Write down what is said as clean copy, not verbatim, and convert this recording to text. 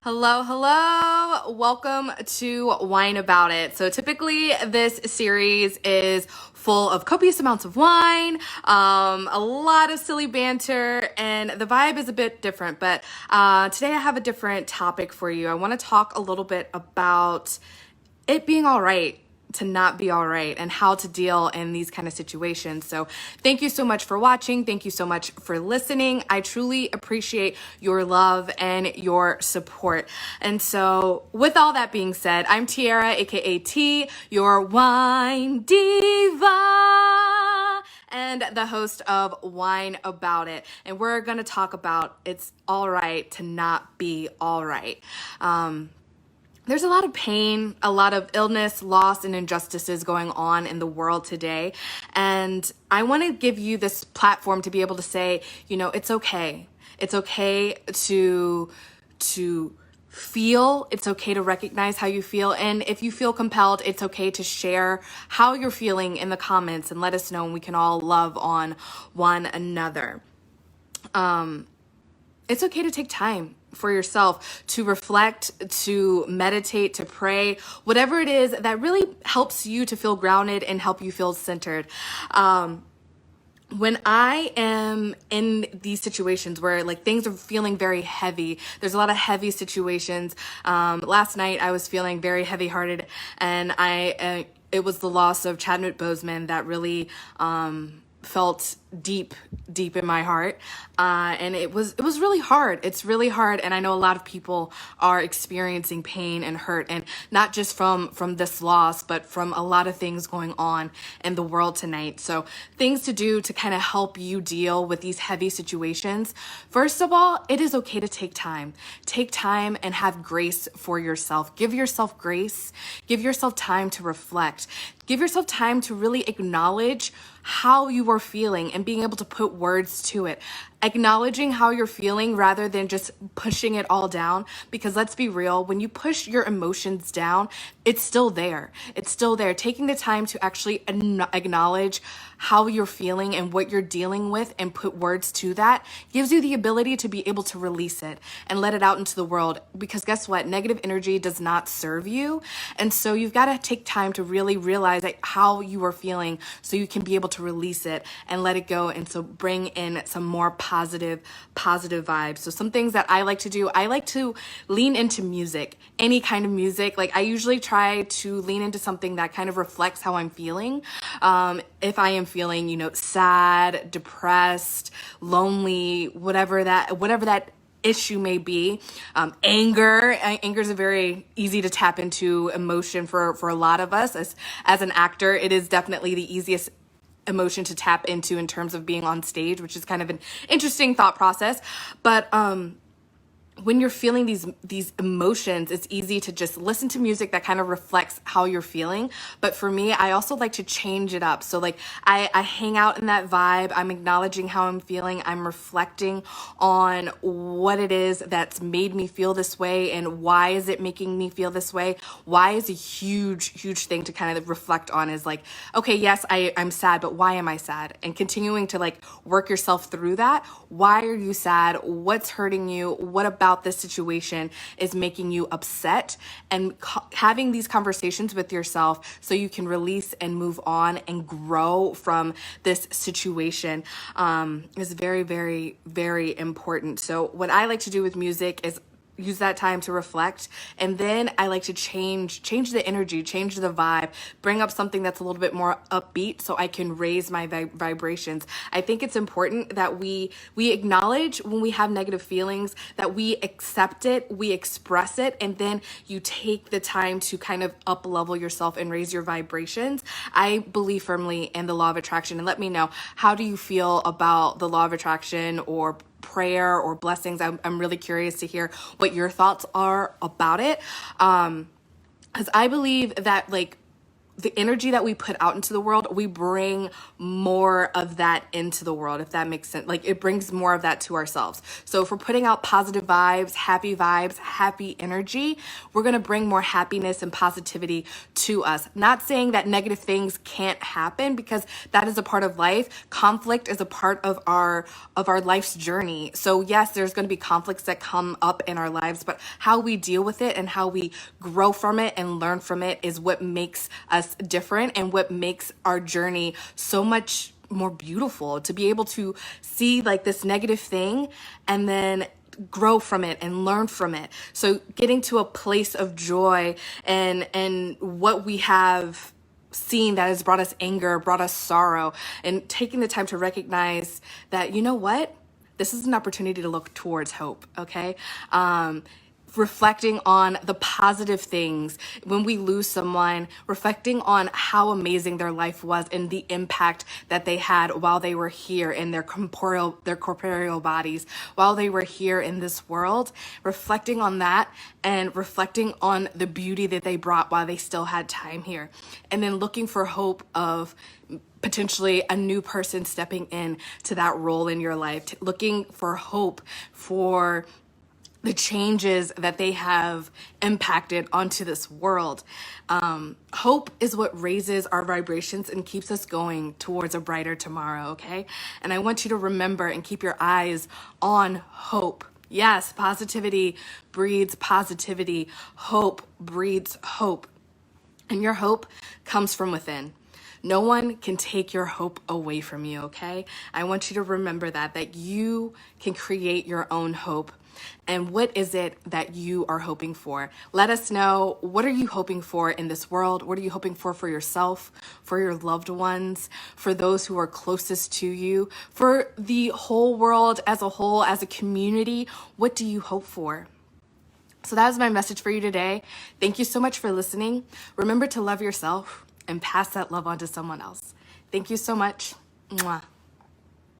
Hello, hello. Welcome to Wine About It. So typically this series is full of copious amounts of wine, a lot of silly banter, and the vibe is a bit different. But today I have a different topic for you. I want to talk a little bit about it being all right to not be all right and how to deal in these kind of situations. So thank you so much for watching. Thank you so much for listening. I truly appreciate your love and your support. And so with all that being said, I'm Tiara, aka T, your wine diva, and the host of Wine About It. And we're gonna talk about it's all right to not be all right. There's a lot of pain, a lot of illness, loss, and injustices going on in the world today. And I want to give you this platform to be able to say, it's okay. It's okay to feel. It's okay to recognize how you feel. And if you feel compelled, it's okay to share how you're feeling in the comments and let us know, and we can all love on one another. It's okay to take time for yourself to reflect, to meditate, to pray, whatever it is that really helps you to feel grounded and help you feel centered. When I am in these situations where things are feeling very heavy, there's a lot of heavy situations. Last night I was feeling very heavy hearted, and it was the loss of Chadwick Boseman that really, felt deep in my heart. And it was really hard. It's really hard. And I know a lot of people are experiencing pain and hurt, and not just from this loss, but from a lot of things going on in the world tonight. So things to do to kind of help you deal with these heavy situations. First of all, it is okay to take time. Take time and have grace for yourself. Give yourself grace. Give yourself time to reflect. Give yourself time to really acknowledge how you are feeling and being able to put words to it. Acknowledging how you're feeling rather than just pushing it all down. Because let's be real, when you push your emotions down, it's still there. It's still there. Taking the time to actually acknowledge how you're feeling and what you're dealing with and put words to that gives you the ability to be able to release it and let it out into the world. Because guess what? Negative energy does not serve you. And so you've got to take time to really realize how you are feeling so you can be able to release it and let it go. And so bring in some more positive vibes. So some things that I like to do, I like to lean into music, any kind of music. I usually try to lean into something that kind of reflects how I'm feeling. If I am feeling, sad, depressed, lonely, whatever that issue may be. Anger is a very easy to tap into emotion for a lot of us. As an actor, it is definitely the easiest emotion to tap into in terms of being on stage, which is kind of an interesting thought process. But when you're feeling these emotions, it's easy to just listen to music that kind of reflects how you're feeling. But for me, I also like to change it up. So I hang out in that vibe. I'm acknowledging how I'm feeling. I'm reflecting on what it is that's made me feel this way and why is it making me feel this way. Why is a huge thing to kind of reflect on is okay, yes, I'm sad, but why am I sad? And continuing to work yourself through that. Why are you sad? What's hurting you? What about this situation is making you upset? And having these conversations with yourself so you can release and move on and grow from this situation is very, very important. So what I like to do with music is use that time to reflect, and then I like to change the energy, change the vibe, bring up something that's a little bit more upbeat so I can raise my vibrations. I think it's important that we acknowledge when we have negative feelings, that we accept it, we express it, and then you take the time to kind of up level yourself and raise your vibrations. I believe firmly in the law of attraction, and let me know, how do you feel about the law of attraction or prayer or blessings? I'm really curious to hear what your thoughts are about it. Because I believe that the energy that we put out into the world, we bring more of that into the world, if that makes sense. Like, it brings more of that to ourselves. So if we're putting out positive vibes, happy energy, we're going to bring more happiness and positivity to us. Not saying that negative things can't happen, because that is a part of life. Conflict is a part of our life's journey. So yes, there's going to be conflicts that come up in our lives, but how we deal with it and how we grow from it and learn from it is what makes us different, and what makes our journey so much more beautiful. To be able to see like this negative thing and then grow from it and learn from it. So getting to a place of joy and what we have seen that has brought us anger, brought us sorrow, and taking the time to recognize that, you know what, this is an opportunity to look towards hope. Okay. Reflecting on the positive things when we lose someone, reflecting on how amazing their life was and the impact that they had while they were here in their corporeal bodies, while they were here in this world, reflecting on that and reflecting on the beauty that they brought while they still had time here. And then looking for hope of potentially a new person stepping in to that role in your life, looking for hope for the changes that they have impacted onto this world. Hope is what raises our vibrations and keeps us going towards a brighter tomorrow, okay? And I want you to remember and keep your eyes on hope. Yes, positivity breeds positivity. Hope breeds hope. And your hope comes from within. No one can take your hope away from you, okay? I want you to remember that you can create your own hope. And what is it that you are hoping for? Let us know. What are you hoping for in this world? What are you hoping for yourself, for your loved ones, for those who are closest to you, for the whole world as a whole, as a community? What do you hope for? So that is my message for you today. Thank you so much for listening. Remember to love yourself and pass that love on to someone else. Thank you so much. Mwah.